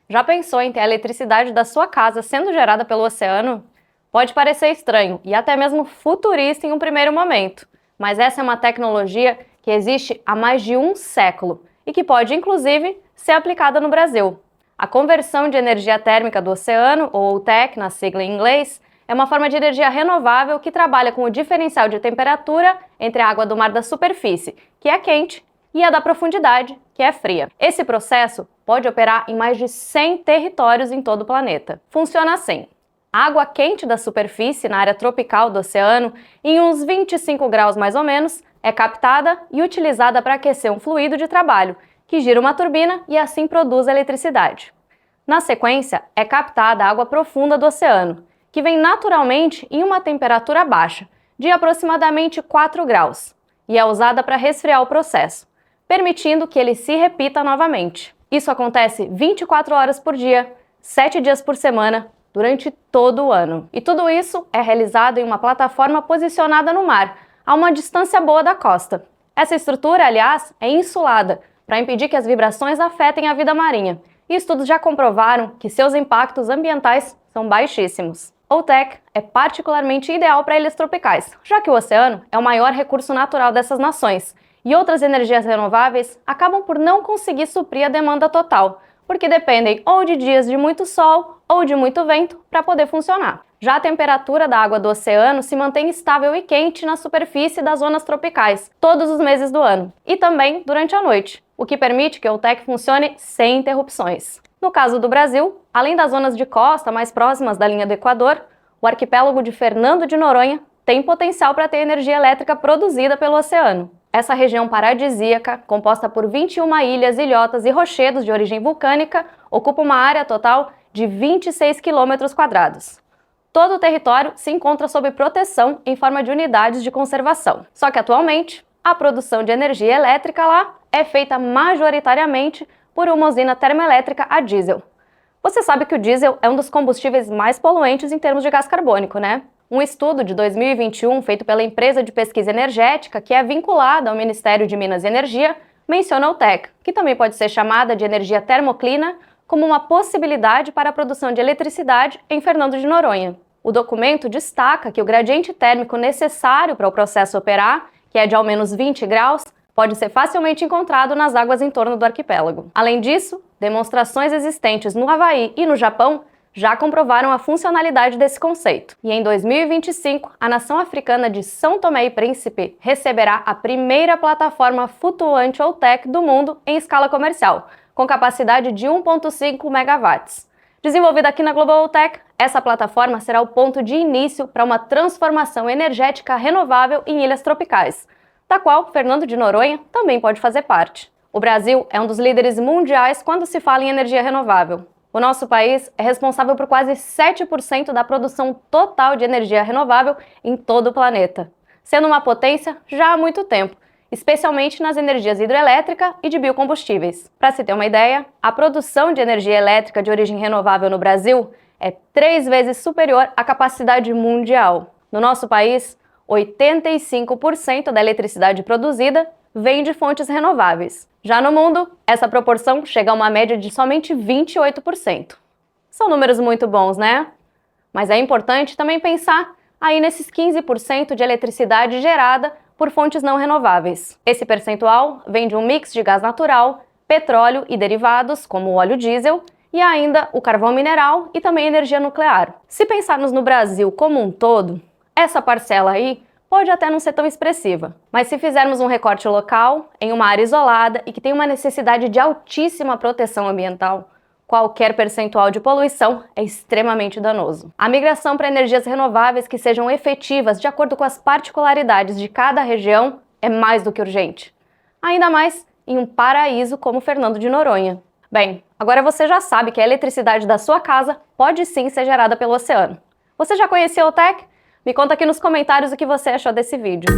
Já pensou em ter a eletricidade da sua casa sendo gerada pelo oceano? Pode parecer estranho e até mesmo futurista em um primeiro momento, mas essa é uma tecnologia que existe há mais de um século e que pode, inclusive, ser aplicada no Brasil. A conversão de energia térmica do oceano, ou TEC na sigla em inglês, é uma forma de energia renovável que trabalha com o diferencial de temperatura entre a água do mar da superfície, que é quente, e a da profundidade, que é fria. Esse processo pode operar em mais de 100 territórios em todo o planeta. Funciona assim: a água quente da superfície na área tropical do oceano, em uns 25 graus mais ou menos, é captada e utilizada para aquecer um fluido de trabalho, que gira uma turbina e assim produz eletricidade. Na sequência, é captada a água profunda do oceano, que vem naturalmente em uma temperatura baixa, de aproximadamente 4 graus, e é usada para resfriar o processo, permitindo que ele se repita novamente. Isso acontece 24 horas por dia, 7 dias por semana, durante todo o ano. E tudo isso é realizado em uma plataforma posicionada no mar, a uma distância boa da costa. Essa estrutura, aliás, é insulada, para impedir que as vibrações afetem a vida marinha, e estudos já comprovaram que seus impactos ambientais são baixíssimos. O TEC é particularmente ideal para ilhas tropicais, já que o oceano é o maior recurso natural dessas nações, e outras energias renováveis acabam por não conseguir suprir a demanda total, porque dependem ou de dias de muito sol ou de muito vento para poder funcionar. Já a temperatura da água do oceano se mantém estável e quente na superfície das zonas tropicais, todos os meses do ano, e também durante a noite, o que permite que o TEC funcione sem interrupções. No caso do Brasil, além das zonas de costa mais próximas da linha do Equador, o arquipélago de Fernando de Noronha tem potencial para ter energia elétrica produzida pelo oceano. Essa região paradisíaca, composta por 21 ilhas, ilhotas e rochedos de origem vulcânica, ocupa uma área total de 26 km². Todo o território se encontra sob proteção em forma de unidades de conservação. Só que atualmente, a produção de energia elétrica lá é feita majoritariamente por uma usina termoelétrica a diesel. Você sabe que o diesel é um dos combustíveis mais poluentes em termos de gás carbônico, né? Um estudo de 2021 feito pela empresa de pesquisa energética, que é vinculada ao Ministério de Minas e Energia, menciona o TEC, que também pode ser chamada de energia termoclina, como uma possibilidade para a produção de eletricidade em Fernando de Noronha. O documento destaca que o gradiente térmico necessário para o processo operar, que é de ao menos 20 graus, pode ser facilmente encontrado nas águas em torno do arquipélago. Além disso, demonstrações existentes no Havaí e no Japão já comprovaram a funcionalidade desse conceito. E em 2025, a nação africana de São Tomé e Príncipe receberá a primeira plataforma flutuante ou TEC do mundo em escala comercial, com capacidade de 1,5 megawatts. Desenvolvida aqui na Global Tech, essa plataforma será o ponto de início para uma transformação energética renovável em ilhas tropicais, da qual Fernando de Noronha também pode fazer parte. O Brasil é um dos líderes mundiais quando se fala em energia renovável. O nosso país é responsável por quase 7% da produção total de energia renovável em todo o planeta, sendo uma potência já há muito tempo, especialmente nas energias hidrelétrica e de biocombustíveis. Para se ter uma ideia, a produção de energia elétrica de origem renovável no Brasil é 3 vezes superior à capacidade mundial. No nosso país, 85% da eletricidade produzida vem de fontes renováveis. Já no mundo, essa proporção chega a uma média de somente 28%. São números muito bons, né? Mas é importante também pensar aí nesses 15% de eletricidade gerada por fontes não renováveis. Esse percentual vem de um mix de gás natural, petróleo e derivados, como o óleo diesel, e ainda o carvão mineral e também energia nuclear. Se pensarmos no Brasil como um todo, essa parcela aí pode até não ser tão expressiva, mas se fizermos um recorte local, em uma área isolada e que tem uma necessidade de altíssima proteção ambiental, qualquer percentual de poluição é extremamente danoso. A migração para energias renováveis que sejam efetivas de acordo com as particularidades de cada região é mais do que urgente. Ainda mais em um paraíso como Fernando de Noronha. Bem, agora você já sabe que a eletricidade da sua casa pode sim ser gerada pelo oceano. Você já conheceu o TEC? Me conta aqui nos comentários o que você achou desse vídeo.